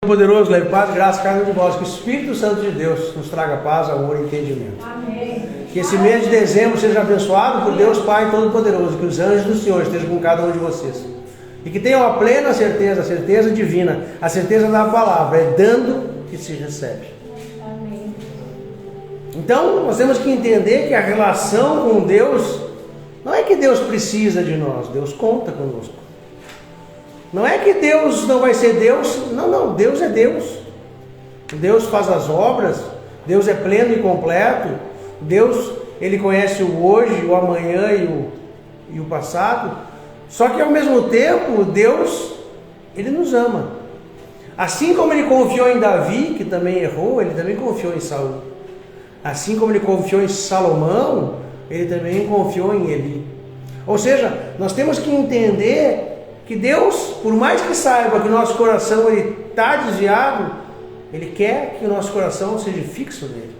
Poderoso, leve paz, graça, cada um de vós. Que o Espírito Santo de Deus nos traga paz, amor e entendimento. Amém. Que esse mês de dezembro seja abençoado por Deus Pai Todo-Poderoso. Que os anjos do Senhor estejam com cada um de vocês. E que tenham a plena certeza, a certeza divina, a certeza da palavra. É dando que se recebe. Amém. Então, nós temos que entender que a relação com Deus, não é que Deus precisa de nós, Deus conta conosco. Não é que Deus não vai ser Deus, não, Deus é Deus. Deus faz as obras, Deus é pleno e completo, Deus, Ele conhece o hoje, o amanhã e o passado. Só que ao mesmo tempo, Deus, Ele nos ama. Assim como Ele confiou em Davi, que também errou, Ele também confiou em Saul. Assim como Ele confiou em Salomão, Ele também confiou em Eli. Ou seja, nós temos que entender que Deus, por mais que saiba que o nosso coração está desviado, Ele quer que o nosso coração seja fixo nele.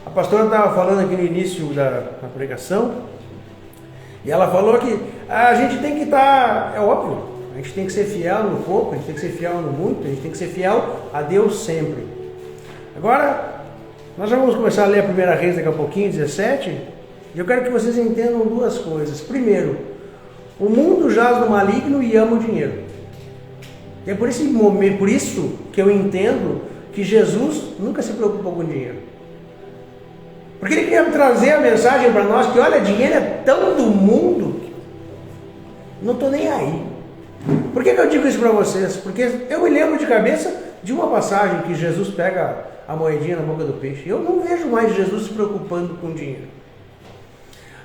A pastora estava falando aqui no início da pregação, e ela falou que a gente tem que estar, é óbvio, a gente tem que ser fiel no pouco, a gente tem que ser fiel no muito, a gente tem que ser fiel a Deus sempre. Agora, nós já vamos começar a ler a primeira Reis daqui a pouquinho, 17, e eu quero que vocês entendam duas coisas. Primeiro, o mundo jaz no maligno e ama o dinheiro. E é por isso que eu entendo que Jesus nunca se preocupou com dinheiro. Porque Ele queria trazer a mensagem para nós que, olha, dinheiro é tão do mundo, não estou nem aí. Por que eu digo isso para vocês? Porque eu me lembro de cabeça de uma passagem que Jesus pega a moedinha na boca do peixe. Eu não vejo mais Jesus se preocupando com dinheiro.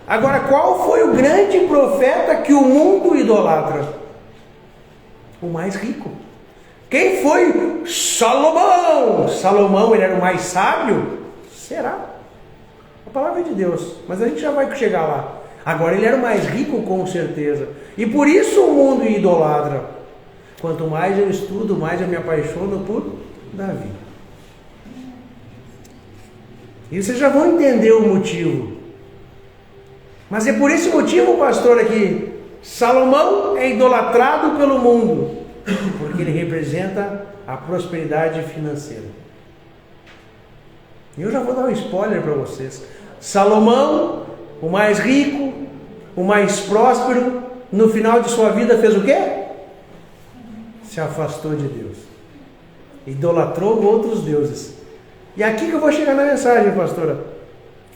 Agora, qual foi o grande profeta que o mundo idolatra? O mais rico. Quem foi? Salomão. Salomão, ele era o mais sábio? Será? A palavra é de Deus, mas a gente já vai chegar lá. Agora, ele era o mais rico, com certeza. E por isso o mundo idolatra. Quanto mais eu estudo, mais eu me apaixono por Davi. E vocês já vão entender o motivo. Mas é por esse motivo, pastor, aqui, Salomão é idolatrado pelo mundo, porque ele representa a prosperidade financeira. E eu já vou dar um spoiler para vocês. Salomão, o mais rico, o mais próspero, no final de sua vida fez o quê? Se afastou de Deus. Idolatrou outros deuses. E aqui que eu vou chegar na mensagem, pastora.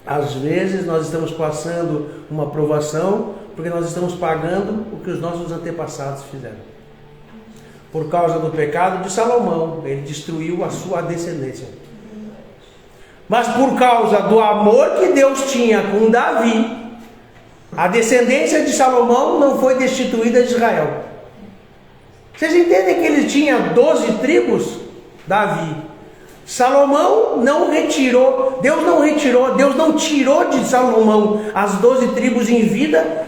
Às vezes nós estamos passando uma provação porque nós estamos pagando o que os nossos antepassados fizeram. Por causa do pecado de Salomão, ele destruiu a sua descendência. Mas por causa do amor que Deus tinha com Davi, a descendência de Salomão não foi destituída de Israel. Vocês entendem que ele tinha 12 tribos? Davi. Salomão não retirou, Deus não tirou de Salomão as 12 tribos em vida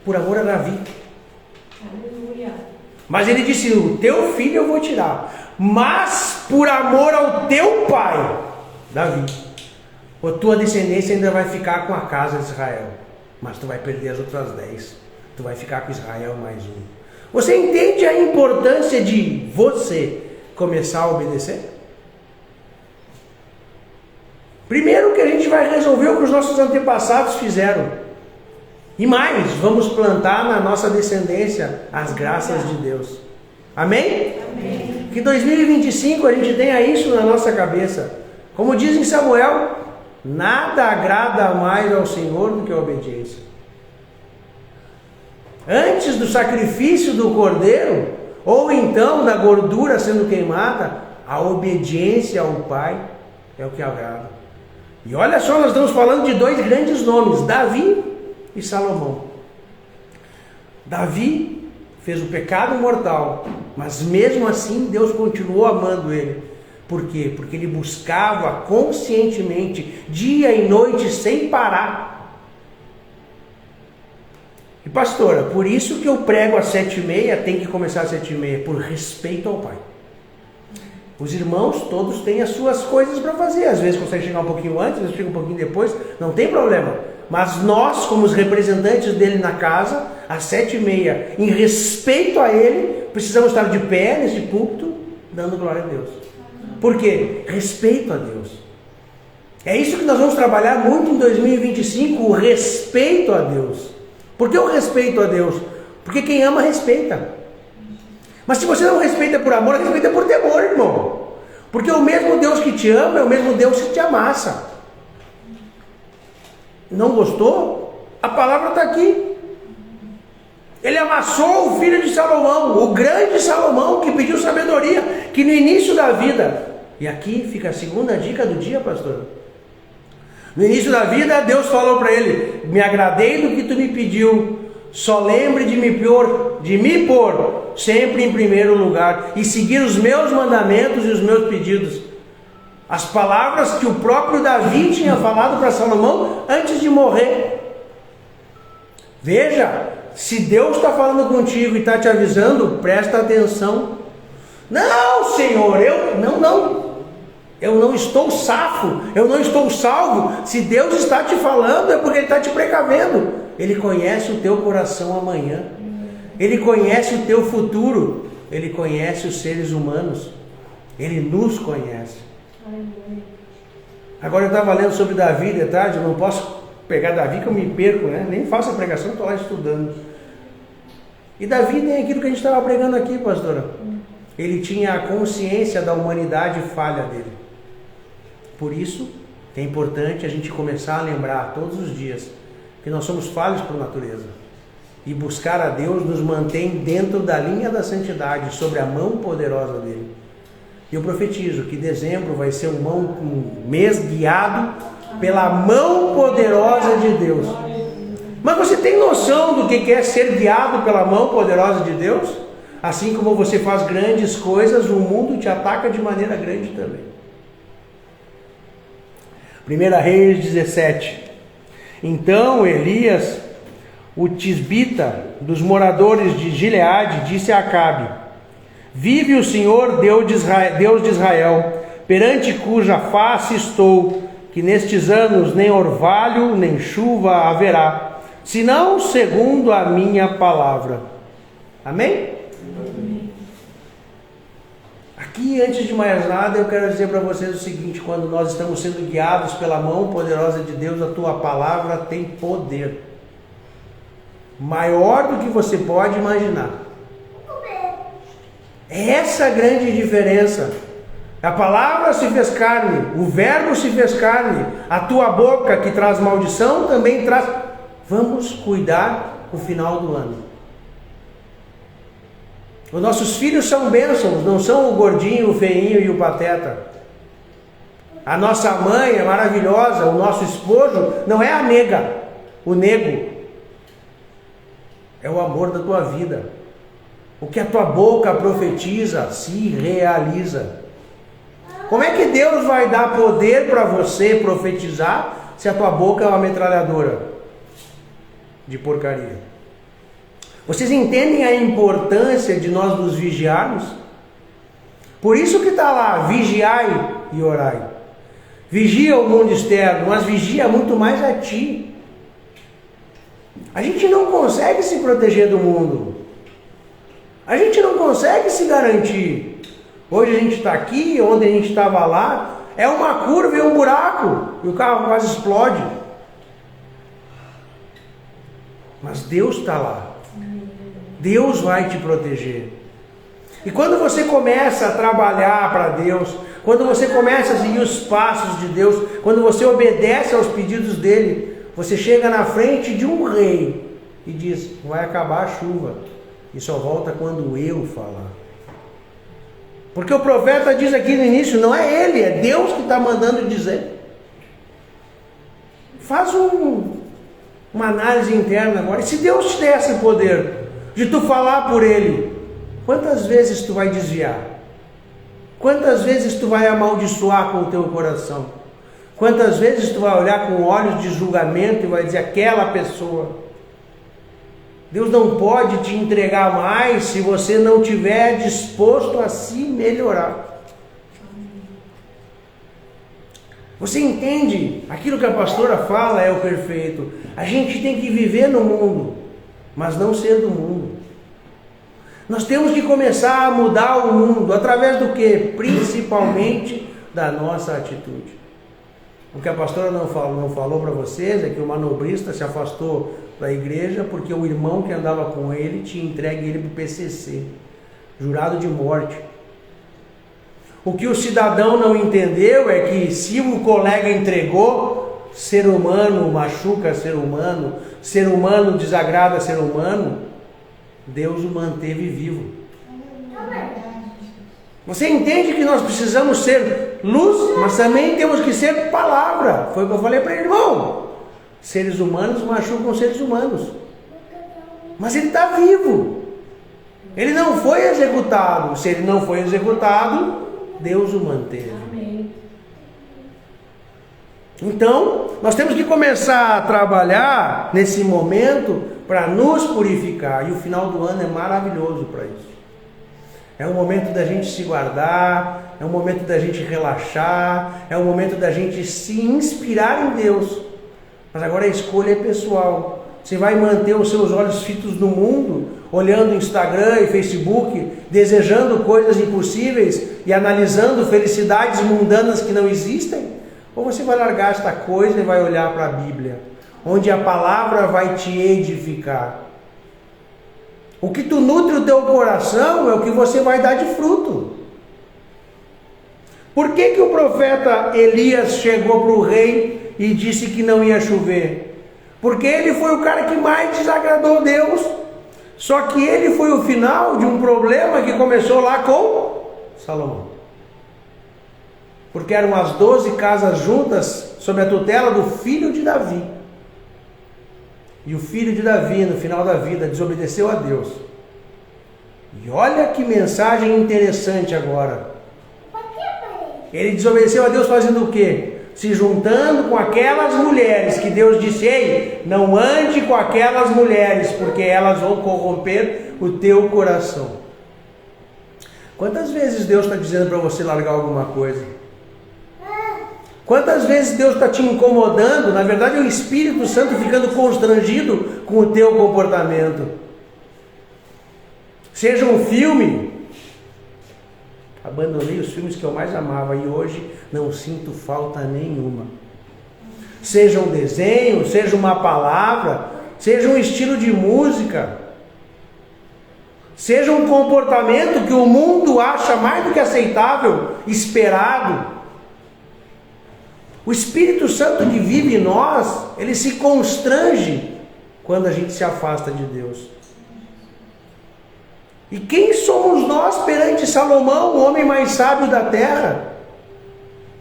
por amor a Davi. Aleluia. Mas ele disse, o teu filho eu vou tirar, mas por amor ao teu pai, Davi, a tua descendência ainda vai ficar com a casa de Israel, mas tu vai perder as outras 10, tu vai ficar com Israel mais um. Você entende a importância de você começar a obedecer? Primeiro que a gente vai resolver o que os nossos antepassados fizeram. E mais, vamos plantar na nossa descendência as graças de Deus. Amém? Amém. Que 2025 a gente tenha isso na nossa cabeça. Como diz em Samuel, nada agrada mais ao Senhor do que a obediência. Antes do sacrifício do cordeiro, ou então da gordura sendo queimada, a obediência ao Pai é o que agrada. E olha só, nós estamos falando de dois grandes nomes, Davi e Salomão. Davi fez o pecado mortal, mas mesmo assim Deus continuou amando ele. Por quê? Porque ele buscava conscientemente, dia e noite, sem parar. E pastora, por isso que eu prego às 7h30, tem que começar às 7h30, por respeito ao Pai. Os irmãos todos têm as suas coisas para fazer. Às vezes consegue chegar um pouquinho antes, às vezes chega um pouquinho depois, não tem problema. Mas nós, como os representantes dele na casa, às 7h30, em respeito a ele, precisamos estar de pé nesse púlpito, dando glória a Deus. Por quê? Respeito a Deus. É isso que nós vamos trabalhar muito em 2025, o respeito a Deus. Por que o respeito a Deus? Porque quem ama, respeita. Mas se você não respeita por amor, respeita por temor, irmão. Porque o mesmo Deus que te ama é o mesmo Deus que te amassa. Não gostou? A palavra está aqui. Ele amassou o filho de Salomão, o grande Salomão, que pediu sabedoria, que no início da vida, e aqui fica a segunda dica do dia, pastor. No início da vida, Deus falou para ele: me agradei do que tu me pediu, só lembre de me pôr sempre em primeiro lugar, e seguir os meus mandamentos e os meus pedidos. As palavras que o próprio Davi tinha falado para Salomão antes de morrer. Veja, se Deus está falando contigo e está te avisando, presta atenção. Não, Senhor, eu não estou safo, eu não estou salvo. Se Deus está te falando, é porque Ele está te precavendo. Ele conhece o teu coração amanhã, Ele conhece o teu futuro, Ele conhece os seres humanos, Ele nos conhece. Agora eu estava lendo sobre Davi de tarde, eu não posso pegar Davi que eu me perco, né? Nem faço a pregação, estou lá estudando. E Davi tem aquilo que a gente estava pregando aqui, pastora. Ele tinha a consciência da humanidade falha dele. Por isso, é importante a gente começar a lembrar todos os dias que nós somos falhos por natureza. E buscar a Deus nos mantém dentro da linha da santidade, sobre a mão poderosa dele. E eu profetizo que dezembro vai ser um mês guiado pela mão poderosa de Deus. Mas você tem noção do que é ser guiado pela mão poderosa de Deus? Assim como você faz grandes coisas, o mundo te ataca de maneira grande também. 1 Reis 17. Então Elias, o tisbita dos moradores de Gileade, disse a Acabe: vive o Senhor Deus de Israel, perante cuja face estou, que nestes anos nem orvalho nem chuva haverá, senão segundo a minha palavra. Amém? Amém. Aqui, antes de mais nada, eu quero dizer para vocês o seguinte: quando nós estamos sendo guiados pela mão poderosa de Deus, a tua palavra tem poder maior do que você pode imaginar. É essa a grande diferença. A palavra se fez carne, o verbo se fez carne, a tua boca que traz maldição também traz. Vamos cuidar no final do ano. Os nossos filhos são bênçãos, não são o gordinho, o feinho e o pateta. A nossa mãe é maravilhosa, o nosso esposo não é a nega, o nego. É o amor da tua vida. O que a tua boca profetiza se realiza. Como é que Deus vai dar poder para você profetizar se a tua boca é uma metralhadora de porcaria? Vocês entendem a importância de nós nos vigiarmos? Por isso que está lá: vigiai e orai. Vigia o mundo externo, mas vigia muito mais a ti. A gente não consegue se proteger do mundo. A gente não consegue se garantir. Hoje a gente está aqui, ontem a gente estava lá, é uma curva e um buraco, e o carro quase explode. Mas Deus está lá. Deus vai te proteger. E quando você começa a trabalhar para Deus, quando você começa a seguir os passos de Deus, quando você obedece aos pedidos dele, você chega na frente de um rei e diz: vai acabar a chuva, e só volta quando eu falar. Porque o profeta diz aqui no início: não é ele, é Deus que está mandando dizer. Faz uma análise interna agora. E se Deus te der esse poder de tu falar por ele, quantas vezes tu vai desviar? Quantas vezes tu vai amaldiçoar com o teu coração? Quantas vezes tu vai olhar com olhos de julgamento e vai dizer: aquela pessoa. Deus não pode te entregar mais se você não estiver disposto a se melhorar. Você entende? Aquilo que a pastora fala é o perfeito. A gente tem que viver no mundo, mas não ser do mundo. Nós temos que começar a mudar o mundo, através do quê? Principalmente da nossa atitude. O que a pastora não falou para vocês é que o manobrista se afastou da igreja porque o irmão que andava com ele tinha entregue ele para o PCC, jurado de morte. O que o cidadão não entendeu é que se o colega entregou, ser humano machuca ser humano desagrada ser humano, Deus o manteve vivo. Você entende que nós precisamos ser luz, mas também temos que ser palavra. Foi o que eu falei para ele, irmão. Seres humanos machucam seres humanos. Mas ele está vivo. Ele não foi executado. Se ele não foi executado, Deus o manteve. Amém. Então, nós temos que começar a trabalhar nesse momento para nos purificar. E o final do ano é maravilhoso para isso. É um momento da gente se guardar, é um momento da gente relaxar, é um momento da gente se inspirar em Deus. Mas agora a escolha é pessoal. Você vai manter os seus olhos fitos no mundo, olhando Instagram e Facebook, desejando coisas impossíveis e analisando felicidades mundanas que não existem? Ou você vai largar esta coisa e vai olhar para a Bíblia, onde a palavra vai te edificar? O que tu nutre o teu coração é o que você vai dar de fruto. Por que o profeta Elias chegou para o rei e disse que não ia chover? Porque ele foi o cara que mais desagradou Deus. Só que ele foi o final de um problema que começou lá com Salomão. Porque eram as 12 casas juntas sob a tutela do filho de Davi. E o filho de Davi, no final da vida, desobedeceu a Deus. E olha que mensagem interessante agora. Ele desobedeceu a Deus fazendo o quê? Se juntando com aquelas mulheres que Deus disse: ei, não ande com aquelas mulheres, porque elas vão corromper o teu coração. Quantas vezes Deus está dizendo para você largar alguma coisa? Quantas vezes Deus está te incomodando? Na verdade é o Espírito Santo ficando constrangido com o teu comportamento. Seja um filme. Abandonei os filmes que eu mais amava e hoje não sinto falta nenhuma. Seja um desenho, seja uma palavra, seja um estilo de música, seja um comportamento que o mundo acha mais do que aceitável, esperado. O Espírito Santo que vive em nós, ele se constrange quando a gente se afasta de Deus. E quem somos nós perante Salomão, o homem mais sábio da terra?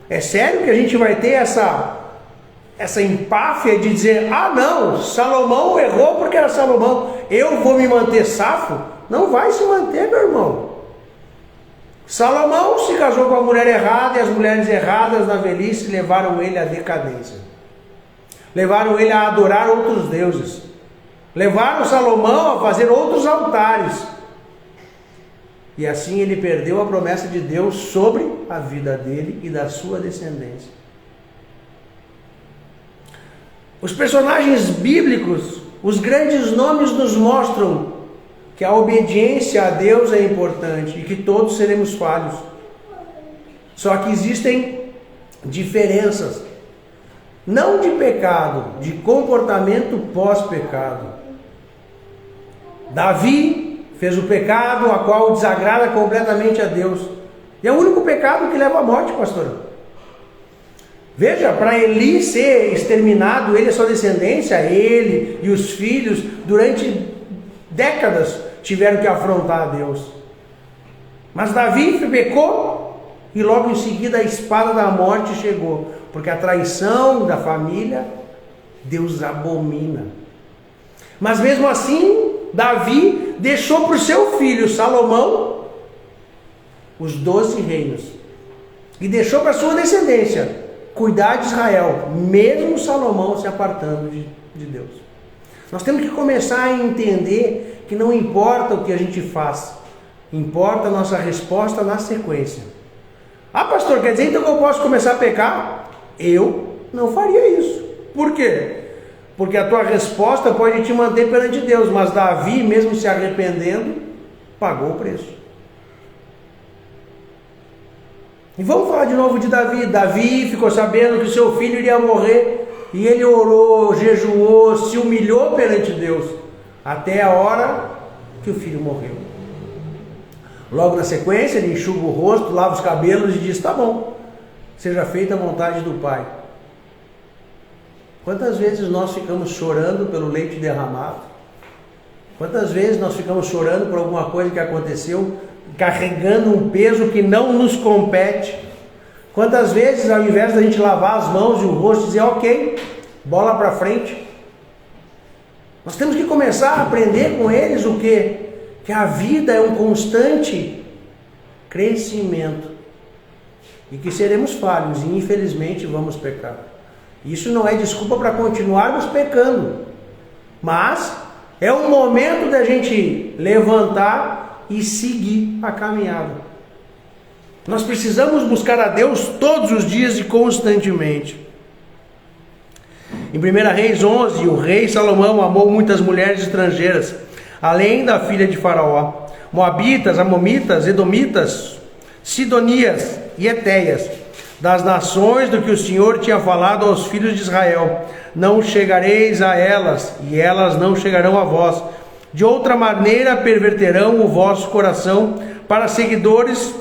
É sério que a gente vai ter essa empáfia de dizer: ah não, Salomão errou porque era Salomão, eu vou me manter safo? Não vai se manter, meu irmão. Salomão se casou com a mulher errada e as mulheres erradas na velhice levaram ele à decadência. Levaram ele a adorar outros deuses. Levaram Salomão a fazer outros altares. E assim ele perdeu a promessa de Deus sobre a vida dele e da sua descendência. Os personagens bíblicos, os grandes nomes nos mostram que a obediência a Deus é importante e que todos seremos falhos. Só que existem diferenças, não de pecado, de comportamento pós-pecado. Davi fez o pecado a qual desagrada completamente a Deus. E é o único pecado que leva à morte, pastor. Veja, para Eli ser exterminado, ele e a sua descendência, ele e os filhos, durante décadas tiveram que afrontar a Deus. Mas Davi pecou e logo em seguida a espada da morte chegou, porque a traição da família Deus abomina. Mas mesmo assim, Davi deixou para o seu filho Salomão os 12 reinos e deixou para a sua descendência cuidar de Israel, mesmo Salomão se apartando de Deus. Nós temos que começar a entender que não importa o que a gente faz, importa a nossa resposta na sequência. Ah, pastor, quer dizer então que eu posso começar a pecar? Eu não faria isso. Por quê? Porque a tua resposta pode te manter perante Deus, mas Davi, mesmo se arrependendo, pagou o preço. E vamos falar de novo de Davi. Davi ficou sabendo que o seu filho iria morrer, e ele orou, jejuou, se humilhou perante Deus, até a hora que o filho morreu. Logo na sequência, ele enxuga o rosto, lava os cabelos e diz: tá bom, seja feita a vontade do Pai. Quantas vezes nós ficamos chorando pelo leite derramado? Quantas vezes nós ficamos chorando por alguma coisa que aconteceu, carregando um peso que não nos compete? Quantas vezes, ao invés da gente lavar as mãos e o rosto, dizer: ok, bola para frente? Nós temos que começar a aprender com eles o quê? Que a vida é um constante crescimento, e que seremos falhos e infelizmente vamos pecar. Isso não é desculpa para continuarmos pecando, mas é um momento da gente levantar e seguir a caminhada. Nós precisamos buscar a Deus todos os dias e constantemente. Em 1 Reis 11, o rei Salomão amou muitas mulheres estrangeiras, além da filha de Faraó, moabitas, amomitas, edomitas, sidonias e etéias, das nações do que o Senhor tinha falado aos filhos de Israel. Não chegareis a elas, e elas não chegarão a vós. De outra maneira perverterão o vosso coração para seguidores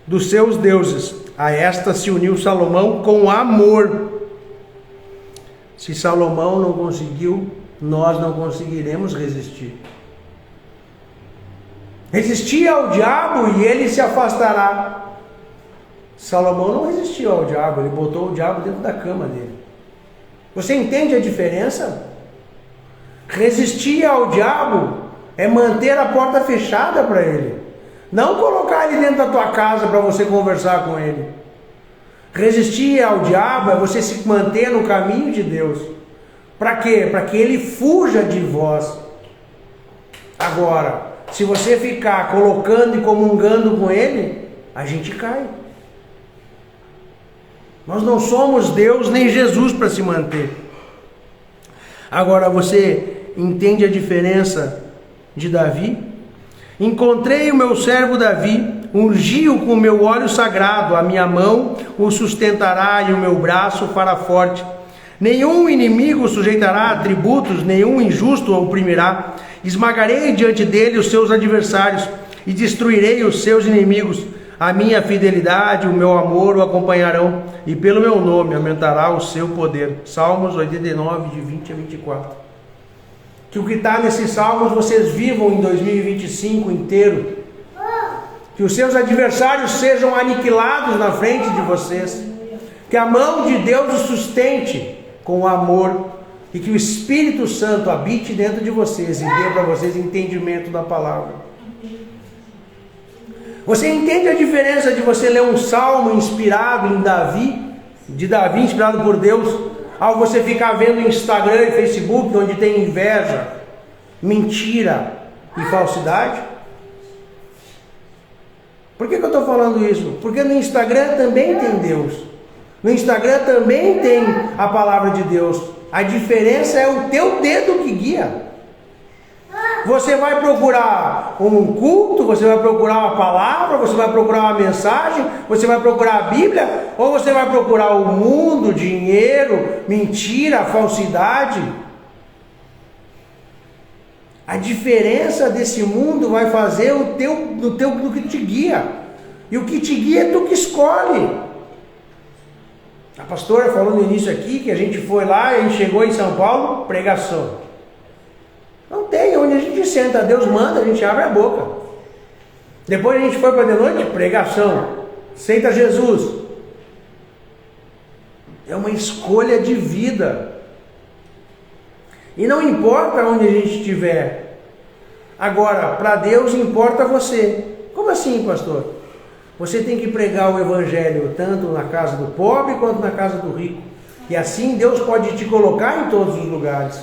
dos seus deuses. A esta se uniu Salomão com amor. Se Salomão não conseguiu, nós não conseguiremos resistir. Resistir ao diabo e ele se afastará. Salomão não resistiu ao diabo, ele botou o diabo dentro da cama dele. Você entende a diferença? Resistir ao diabo é manter a porta fechada para ele, não colocar ele dentro da tua casa para você conversar com ele. Resistir ao diabo é você se manter no caminho de Deus. Para quê? Para que ele fuja de vós. Agora, se você ficar colocando e comungando com ele, a gente cai. Nós não somos Deus nem Jesus para se manter. Agora, você entende a diferença de Davi? Encontrei o meu servo Davi, ungi-o com o meu óleo sagrado, a minha mão o sustentará e o meu braço fará forte. Nenhum inimigo sujeitará a tributos, nenhum injusto o oprimirá. Esmagarei diante dele os seus adversários e destruirei os seus inimigos. A minha fidelidade, o meu amor o acompanharão, e pelo meu nome aumentará o seu poder. Salmos 89, de 20 a 24. Que o que está nesses salmos vocês vivam em 2025 inteiro. Que os seus adversários sejam aniquilados na frente de vocês. Que a mão de Deus os sustente com amor. E que o Espírito Santo habite dentro de vocês e dê para vocês entendimento da palavra. Você entende a diferença de você ler um salmo inspirado em Davi, de Davi inspirado por Deus, ao você ficar vendo Instagram e Facebook, onde tem inveja, mentira e falsidade? Por que eu estou falando isso? Porque no Instagram também tem Deus. No Instagram também tem a palavra de Deus. A diferença é o teu dedo que guia. Você vai procurar um culto, você vai procurar uma palavra, você vai procurar uma mensagem, você vai procurar a Bíblia, ou você vai procurar o mundo, dinheiro, mentira, falsidade? A diferença desse mundo vai fazer o que te guia. E o que te guia é tu que escolhe. A pastora falou no início aqui que a gente foi lá, a gente chegou em São Paulo, pregação. Não tem, onde a gente senta, Deus manda, a gente abre a boca. Depois a gente foi para de noite, pregação. Aceita Jesus. É uma escolha de vida. E não importa onde a gente estiver. Agora, para Deus importa você. Como assim, pastor? Você tem que pregar o evangelho tanto na casa do pobre quanto na casa do rico. E assim Deus pode te colocar em todos os lugares.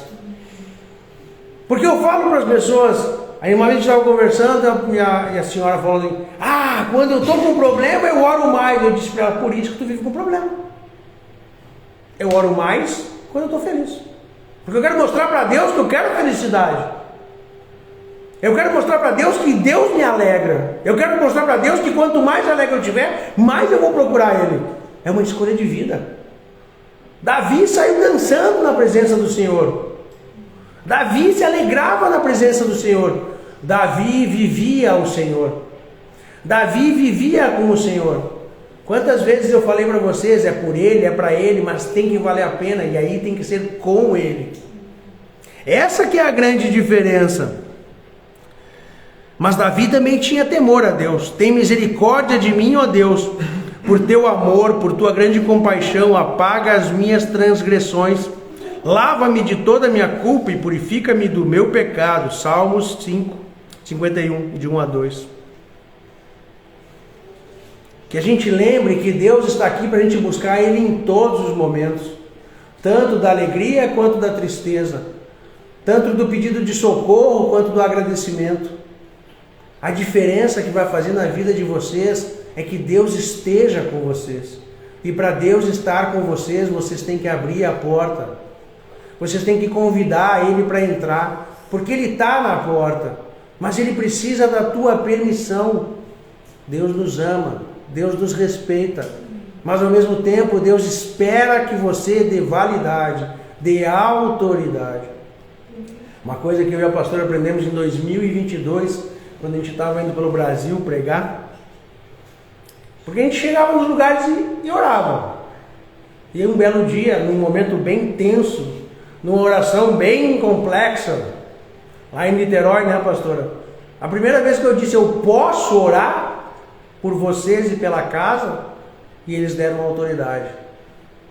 Porque eu falo para as pessoas, aí uma vez a gente estava conversando e a senhora falou assim, quando eu estou com um problema eu oro mais. Eu disse para ela, por isso que tu vive com problema. Eu oro mais quando eu estou feliz. Porque eu quero mostrar para Deus que eu quero felicidade. Eu quero mostrar para Deus que Deus me alegra. Eu quero mostrar para Deus que quanto mais alegre eu tiver, mais eu vou procurar Ele. É uma escolha de vida. Davi saiu dançando na presença do Senhor. Davi se alegrava na presença do Senhor. Davi vivia o Senhor. Davi vivia com o Senhor. Quantas vezes eu falei para vocês, é por Ele, é para Ele, mas tem que valer a pena, e aí tem que ser com Ele. Essa que é a grande diferença. Mas Davi também tinha temor a Deus. Tem misericórdia de mim, ó Deus, por teu amor, por tua grande compaixão, apaga as minhas transgressões, lava-me de toda a minha culpa e purifica-me do meu pecado. Salmos 5, 51, de 1 a 2. Que a gente lembre que Deus está aqui para a gente buscar Ele em todos os momentos, tanto da alegria quanto da tristeza, tanto do pedido de socorro quanto do agradecimento. A diferença que vai fazer na vida de vocês é que Deus esteja com vocês. E para Deus estar com vocês, vocês têm que abrir a porta. Vocês têm que convidar Ele para entrar, porque Ele está na porta, mas Ele precisa da tua permissão. Deus nos ama, Deus nos respeita, mas ao mesmo tempo Deus espera que você dê validade, dê autoridade. Uma coisa que eu e a pastora aprendemos em 2022, quando a gente estava indo pelo Brasil pregar, porque a gente chegava nos lugares e orava. E um belo dia, num momento bem tenso, numa oração bem complexa, lá em Niterói, né, pastora? A primeira vez que eu disse, eu posso orar por vocês e pela casa, e eles deram autoridade.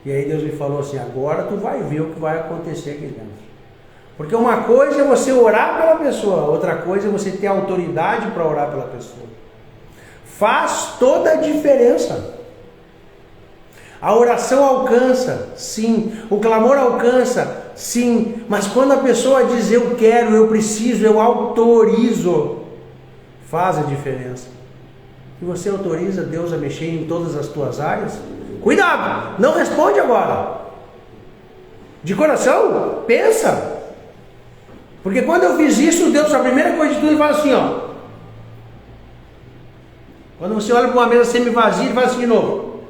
E aí Deus me falou assim, agora tu vai ver o que vai acontecer aqui dentro. Porque uma coisa é você orar pela pessoa, outra coisa é você ter autoridade para orar pela pessoa. Faz toda a diferença. A oração alcança, sim. O clamor alcança, sim. Mas quando a pessoa diz eu quero, eu preciso, eu autorizo, faz a diferença. E você autoriza Deus a mexer em todas as tuas áreas? Cuidado, não responde agora. De coração, pensa. Porque quando eu fiz isso, Deus, a primeira coisa de tudo, Ele fala assim, ó. Quando você olha para uma mesa semi-vazia, Ele faz assim de novo.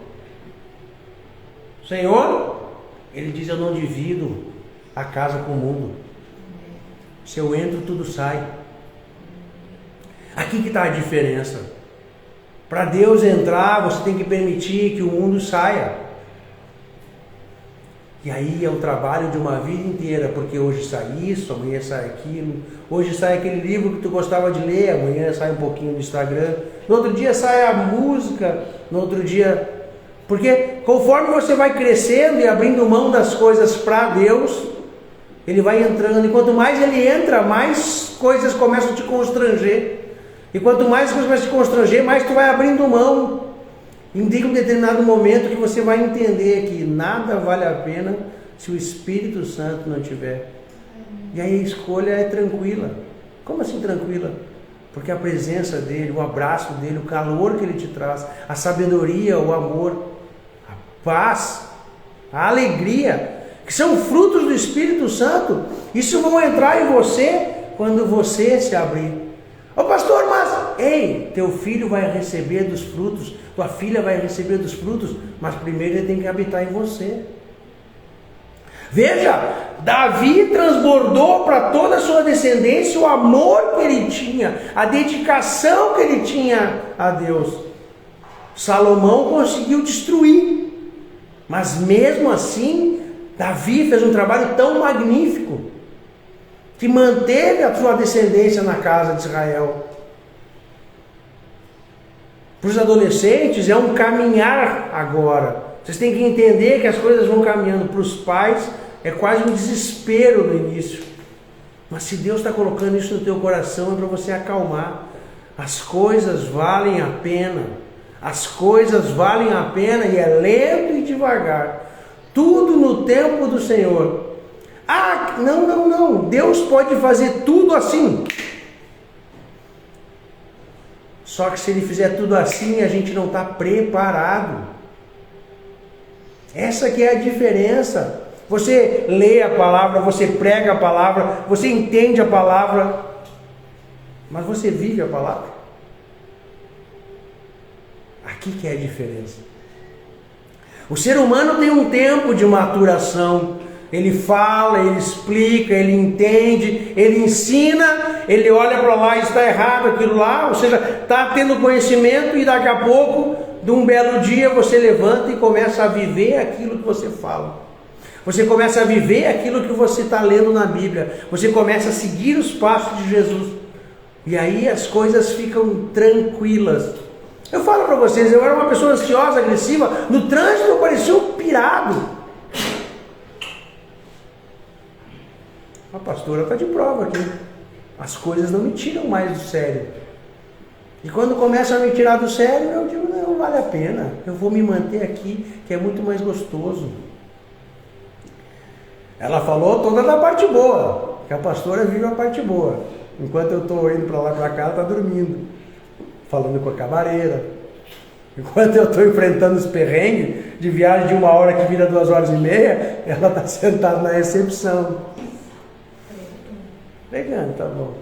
Senhor, Ele diz, eu não divido a casa com o mundo. Se eu entro, tudo sai. Aqui que está a diferença. Para Deus entrar, você tem que permitir que o mundo saia. E aí é o trabalho de uma vida inteira, porque hoje sai isso, amanhã sai aquilo, hoje sai aquele livro que tu gostava de ler, amanhã sai um pouquinho do Instagram, no outro dia sai a música, no outro dia... Porque conforme você vai crescendo e abrindo mão das coisas para Deus, Ele vai entrando, e quanto mais Ele entra, mais coisas começam a te constranger. E quanto mais coisas começam a te constranger, mais tu vai abrindo mão. Indica um determinado momento que você vai entender que nada vale a pena se o Espírito Santo não tiver. E aí a escolha é tranquila. Como assim tranquila? Porque a presença dEle, o abraço dEle, o calor que Ele te traz, a sabedoria, o amor, a paz, a alegria, que são frutos do Espírito Santo, isso vão entrar em você quando você se abrir. Ô pastor, mas, ei, teu filho vai receber dos frutos, tua filha vai receber dos frutos, mas primeiro ele tem que habitar em você. Veja, Davi transbordou para toda a sua descendência o amor que ele tinha, a dedicação que ele tinha a Deus. Salomão conseguiu destruir, mas mesmo assim, Davi fez um trabalho tão magnífico, que manteve a sua descendência na casa de Israel. Para os adolescentes é um caminhar agora. Vocês têm que entender que as coisas vão caminhando. Para os pais é quase um desespero no início. Mas se Deus está colocando isso no teu coração, é para você acalmar. As coisas valem a pena. As coisas valem a pena, e é lento e devagar. Tudo no tempo do Senhor. Ah, não. Deus pode fazer tudo assim. Só que se Ele fizer tudo assim, a gente não está preparado. Essa que é a diferença. Você lê a palavra, você prega a palavra, você entende a palavra, Mas você vive a palavra? Aqui que é a diferença. O ser humano tem um tempo de maturação. Ele fala, ele explica, ele entende, ele ensina, ele olha para lá e está errado aquilo lá, ou seja, está tendo conhecimento e daqui a pouco, de um belo dia, você levanta e começa a viver aquilo que você fala. Você começa a viver aquilo que você está lendo na Bíblia. Você começa a seguir os passos de Jesus. E aí as coisas ficam tranquilas. Eu falo para vocês, eu era uma pessoa ansiosa, agressiva. No trânsito eu parecia um pirado. A pastora está de prova aqui. As coisas não me tiram mais do sério. E quando começam a me tirar do sério, eu digo, não vale a pena. Eu vou me manter aqui, que é muito mais gostoso. Ela falou toda da parte boa, que a pastora vive a parte boa. Enquanto eu estou indo para lá e para cá, ela está dormindo, falando com a camareira. Enquanto eu estou enfrentando os perrengues de viagem de 1 hora que vira 2h30, ela está sentada na recepção. Pregando, tá bom.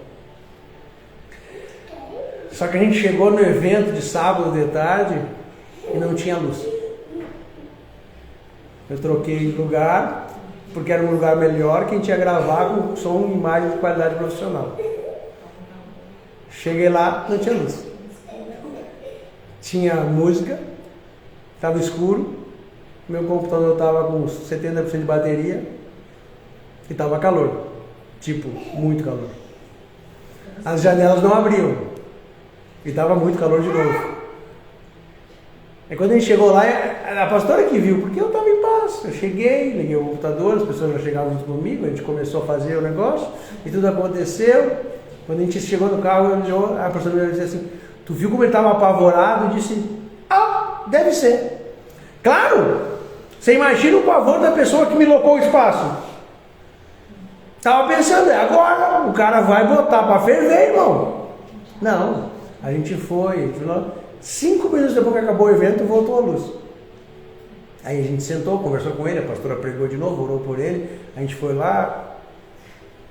Só que a gente chegou no evento de sábado de tarde e não tinha luz. Eu troquei de lugar, porque era um lugar melhor que a gente ia gravar com som e imagem de qualidade profissional. Cheguei lá, não tinha luz. Tinha música, estava escuro, meu computador estava com 70% de bateria e estava calor. Tipo, muito calor. As janelas não abriam. E estava muito calor de novo. Aí quando a gente chegou lá, a pastora que viu, porque eu estava em paz. Eu cheguei, liguei o computador, as pessoas já chegavam junto comigo, a gente começou a fazer o negócio, e tudo aconteceu. Quando a gente chegou no carro, a pastora me disse assim, tu viu como ele estava apavorado? E disse, deve ser. Claro! Você imagina o pavor da pessoa que me locou o espaço. Estava pensando, agora o cara vai botar para ferver, irmão. Não, a gente foi, 5 minutos depois que acabou o evento, voltou a luz. Aí a gente sentou, conversou com ele, a pastora pregou de novo, orou por ele, a gente foi lá,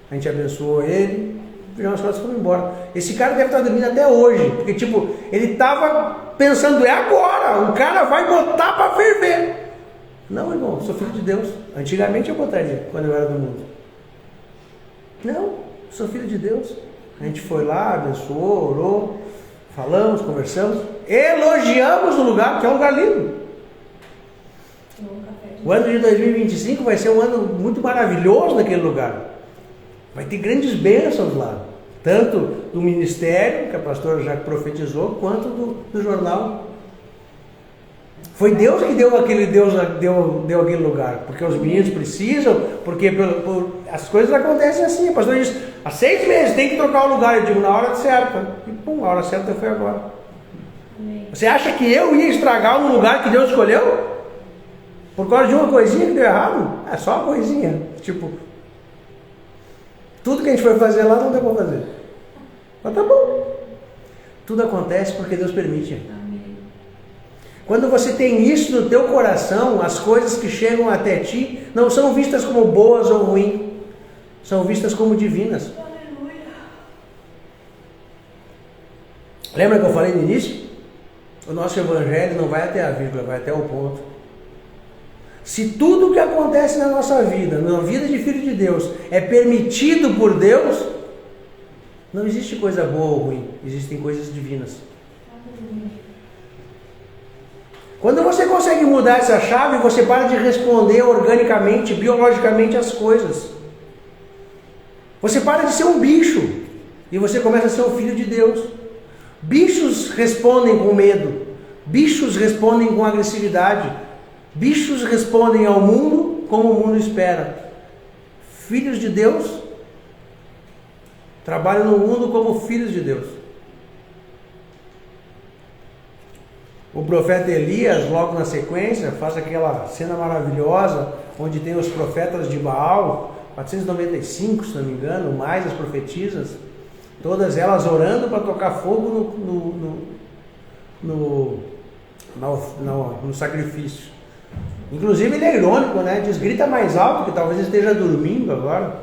a gente abençoou ele, e as coisas foram embora. Esse cara deve estar dormindo até hoje, porque tipo, ele estava pensando, é agora, o cara vai botar para ferver. Não, irmão, sou filho de Deus. Antigamente eu botaria, quando eu era do mundo. Não, sou filho de Deus. A gente foi lá, abençoou, orou, falamos, conversamos, elogiamos o lugar, que é um lugar lindo. O ano de 2025 vai ser um ano muito maravilhoso naquele lugar. Vai ter grandes bênçãos lá, tanto do ministério, que a pastora já profetizou, quanto do jornal. Foi Deus que deu aquele lugar, porque os meninos precisam, porque as coisas acontecem assim. A pastora diz, há 6 meses tem que trocar o lugar. Eu digo, na hora certa. E pum, a hora certa foi agora. Amém. Você acha que eu ia estragar um lugar que Deus escolheu? Por causa de uma coisinha que deu errado? É só uma coisinha. Tipo, tudo que a gente foi fazer lá não deu para fazer. Mas tá bom. Tudo acontece porque Deus permite. Quando você tem isso no teu coração, as coisas que chegam até ti não são vistas como boas ou ruins, são vistas como divinas. Lembra que eu falei no início? O nosso evangelho não vai até a vírgula, vai até o ponto. Se tudo o que acontece na nossa vida, na vida de filho de Deus, é permitido por Deus, não existe coisa boa ou ruim, existem coisas divinas. Quando você consegue mudar essa chave, você para de responder organicamente, biologicamente as coisas. Você para de ser um bicho e você começa a ser um filho de Deus. Bichos respondem com medo, bichos respondem com agressividade, bichos respondem ao mundo como o mundo espera. Filhos de Deus trabalham no mundo como filhos de Deus. O profeta Elias, logo na sequência, faz aquela cena maravilhosa, onde tem os profetas de Baal, 495, se não me engano, mais as profetisas, todas elas orando para tocar fogo no sacrifício. Inclusive ele é irônico, né? Diz, grita mais alto, que talvez esteja dormindo agora.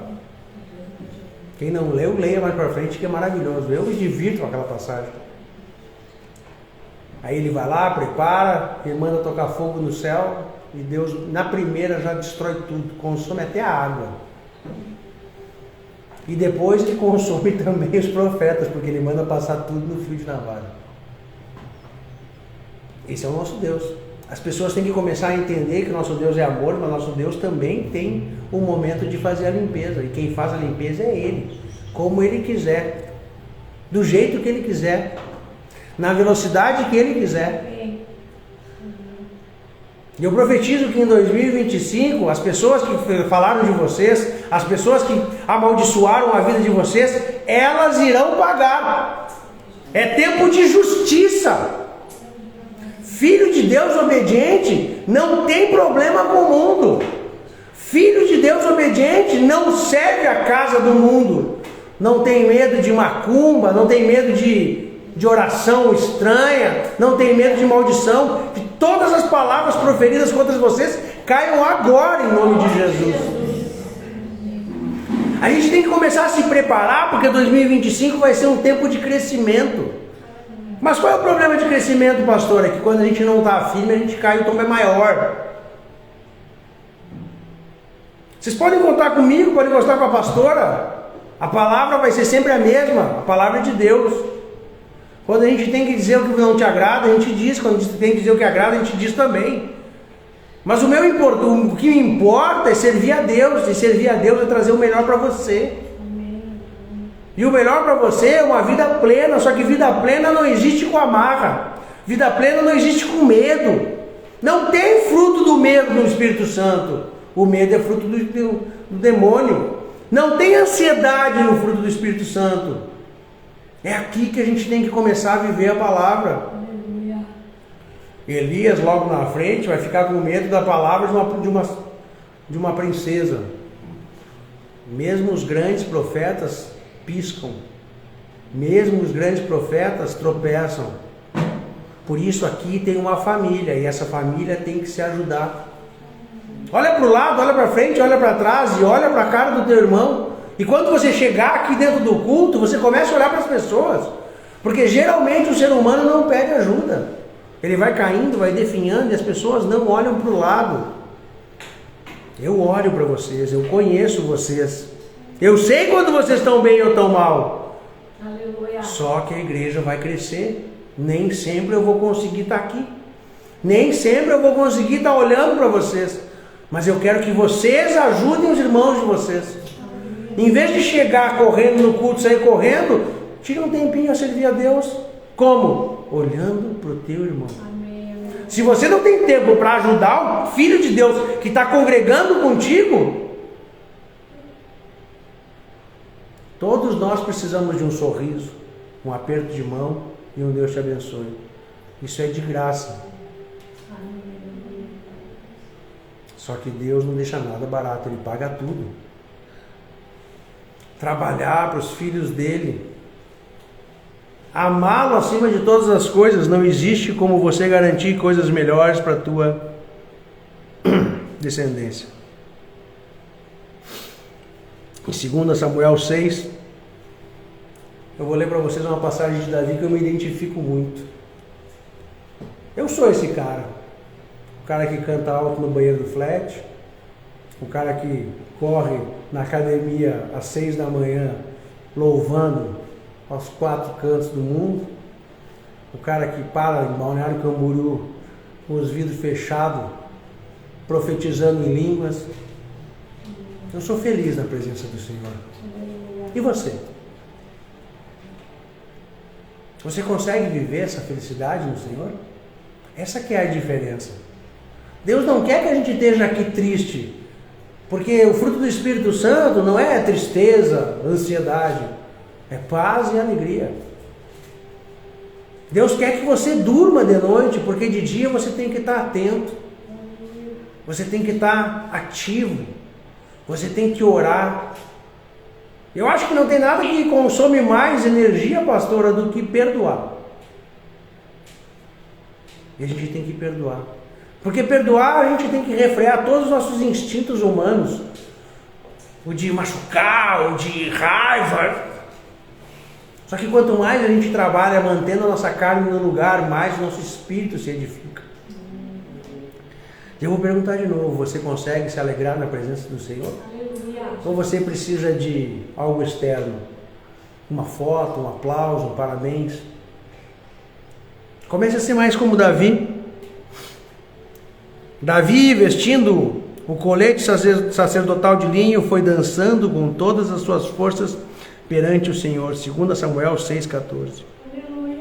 Quem não leu, leia mais para frente, que é maravilhoso. Eu me divirto com aquela passagem. Aí ele vai lá, prepara, ele manda tocar fogo no céu, e Deus, na primeira, já destrói tudo, consome até a água. E depois ele consome também os profetas, porque ele manda passar tudo no fio de navalha. Esse é o nosso Deus. As pessoas têm que começar a entender que o nosso Deus é amor, mas o nosso Deus também tem um momento de fazer a limpeza. E quem faz a limpeza é Ele, como Ele quiser, do jeito que Ele quiser, na velocidade que Ele quiser. E eu profetizo que em 2025, as pessoas que falaram de vocês, as pessoas que amaldiçoaram a vida de vocês, elas irão pagar. É tempo de justiça. Filho de Deus obediente não tem problema com o mundo. Filho de Deus obediente não serve a casa do mundo. Não tem medo de macumba, não tem medo de oração estranha, não tem medo de maldição. Que todas as palavras proferidas contra vocês caiam agora em nome de Jesus. A gente tem que começar a se preparar, porque 2025 vai ser um tempo de crescimento. Mas qual é o problema de crescimento, pastor? É que quando a gente não está firme, a gente cai e o tombo é maior. Vocês podem contar comigo, podem contar com a pastora. A palavra vai ser sempre a mesma, a palavra de Deus. Quando a gente tem que dizer o que não te agrada, a gente diz. Quando a gente tem que dizer o que agrada, a gente diz também. Mas o que me importa é servir a Deus. E servir a Deus é trazer o melhor para você. E o melhor para você é uma vida plena. Só que vida plena não existe com amarra. Vida plena não existe com medo. Não tem fruto do medo no Espírito Santo. O medo é fruto do demônio. Não tem ansiedade no fruto do Espírito Santo. É aqui que a gente tem que começar a viver a palavra. Aleluia. Elias, logo na frente, vai ficar com medo da palavra de uma princesa. Mesmo os grandes profetas piscam. Mesmo os grandes profetas tropeçam. Por isso aqui tem uma família, e essa família tem que se ajudar. Olha para o lado, olha para frente, olha para trás e olha para a cara do teu irmão. E quando você chegar aqui dentro do culto, você começa a olhar para as pessoas. Porque geralmente o ser humano não pede ajuda. Ele vai caindo, vai definhando e as pessoas não olham para o lado. Eu olho para vocês, eu conheço vocês. Eu sei quando vocês estão bem ou estão mal. Aleluia. Só que a igreja vai crescer. Nem sempre eu vou conseguir estar aqui. Nem sempre eu vou conseguir estar olhando para vocês. Mas eu quero que vocês ajudem os irmãos de vocês. Em vez de chegar correndo no culto, sair correndo, tira um tempinho a servir a Deus. Como? Olhando para o teu irmão. Amém. Se você não tem tempo para ajudar o filho de Deus que está congregando contigo, todos nós precisamos de um sorriso, um aperto de mão e um Deus te abençoe. Isso é de graça. Só que Deus não deixa nada barato, Ele paga tudo. Trabalhar para os filhos dele, amá-lo acima de todas as coisas. Não existe como você garantir coisas melhores para a tua descendência. Em 2 Samuel 6, eu vou ler para vocês uma passagem de Davi que eu me identifico muito. Eu sou esse cara. O cara que canta alto no banheiro do flat, o cara que corre na academia às 6 da manhã, louvando aos 4 cantos do mundo, o cara que para em Balneário Camboriú com os vidros fechados, profetizando em línguas. Eu sou feliz na presença do Senhor. E você? Você consegue viver essa felicidade no Senhor? Essa que é a diferença. Deus não quer que a gente esteja aqui triste, porque o fruto do Espírito Santo não é tristeza, ansiedade, é paz e alegria. Deus quer que você durma de noite, porque de dia você tem que estar atento, você tem que estar ativo, você tem que orar. Eu acho que não tem nada que consome mais energia, pastora, do que perdoar. E a gente tem que perdoar. Porque perdoar, a gente tem que refrear todos os nossos instintos humanos. ou de machucar, ou de raiva. Só que quanto mais a gente trabalha mantendo a nossa carne no lugar, mais o nosso espírito se edifica. Eu vou perguntar de novo, você consegue se alegrar na presença do Senhor? Aleluia. Ou você precisa de algo externo? Uma foto, um aplauso, um parabéns? Comece a ser mais como Davi. Davi, vestindo o colete sacerdotal de linho, foi dançando com todas as suas forças perante o Senhor. 2 Samuel 6,14. Aleluia.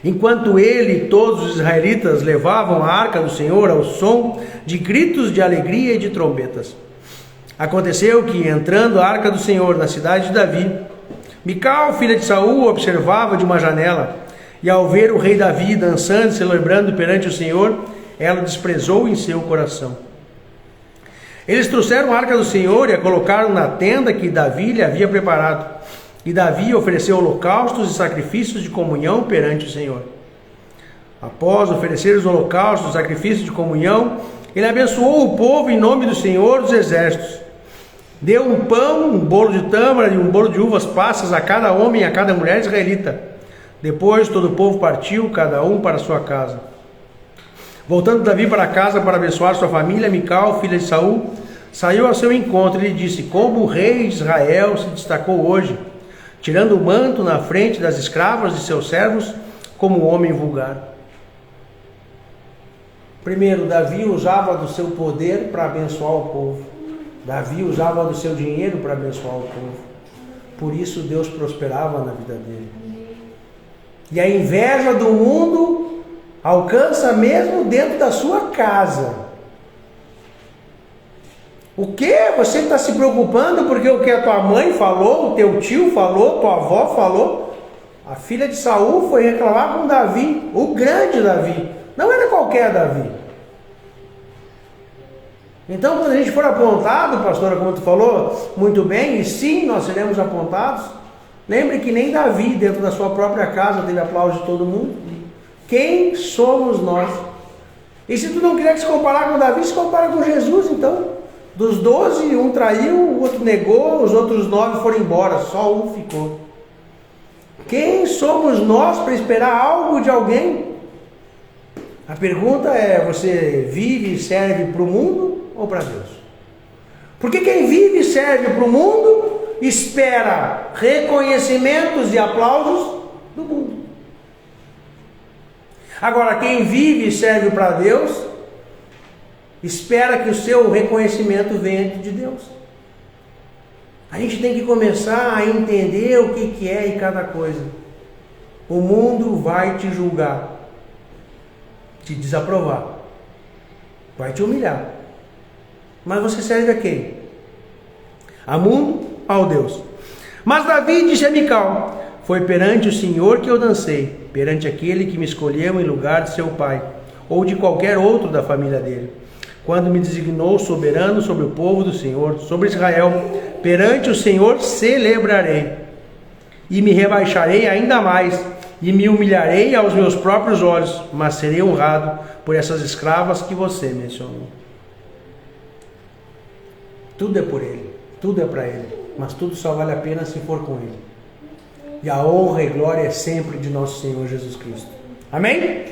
Enquanto ele e todos os israelitas levavam a arca do Senhor ao som de gritos de alegria e de trombetas. Aconteceu que, entrando a arca do Senhor na cidade de Davi, Mical, filha de Saul, observava de uma janela, e ao ver o rei Davi dançando e celebrando perante o Senhor, ela desprezou em seu coração. Eles trouxeram a arca do Senhor e a colocaram na tenda que Davi lhe havia preparado. E Davi ofereceu holocaustos e sacrifícios de comunhão perante o Senhor. Após oferecer os holocaustos e sacrifícios de comunhão, ele abençoou o povo em nome do Senhor dos Exércitos. Deu um pão, um bolo de tâmara e um bolo de uvas passas a cada homem e a cada mulher israelita. Depois todo o povo partiu, cada um para sua casa. Voltando Davi para casa para abençoar sua família, Mical, filha de Saul, saiu ao seu encontro e lhe disse: como o rei de Israel se destacou hoje, tirando o manto na frente das escravas de seus servos, como um homem vulgar. Primeiro, Davi usava do seu poder para abençoar o povo. Davi usava do seu dinheiro para abençoar o povo. Por isso Deus prosperava na vida dele. E a inveja do mundo alcança mesmo dentro da sua casa. O que? Você está se preocupando porque o que a tua mãe falou, o teu tio falou, tua avó falou? A filha de Saul foi reclamar com Davi, o grande Davi. Não era qualquer Davi. Então, quando a gente for apontado, pastora, como tu falou muito bem, e sim, nós seremos apontados, lembre que nem Davi, dentro da sua própria casa, teve aplauso de todo mundo. Quem somos nós? E se tu não quiser se comparar com Davi, se compara com Jesus, então. Dos 12, um traiu, o outro negou, os outros 9 foram embora, só um ficou. Quem somos nós para esperar algo de alguém? A pergunta é: você vive e serve para o mundo ou para Deus? Porque quem vive e serve para o mundo espera reconhecimentos e aplausos do mundo. Agora, quem vive e serve para Deus espera que o seu reconhecimento venha de Deus. A gente tem que começar a entender o que é em cada coisa. O mundo vai te julgar, te desaprovar, vai te humilhar. Mas você serve a quem? A mundo, ao Deus. Mas Davi disse a Mical: foi perante o Senhor que eu dancei, perante aquele que me escolheu em lugar de seu pai, ou de qualquer outro da família dele, quando me designou soberano sobre o povo do Senhor, sobre Israel. Perante o Senhor celebrarei, e me rebaixarei ainda mais, e me humilharei aos meus próprios olhos, mas serei honrado por essas escravas que você mencionou. Tudo é por Ele, tudo é para Ele, mas tudo só vale a pena se for com Ele. E a honra e glória é sempre de nosso Senhor Jesus Cristo. Amém?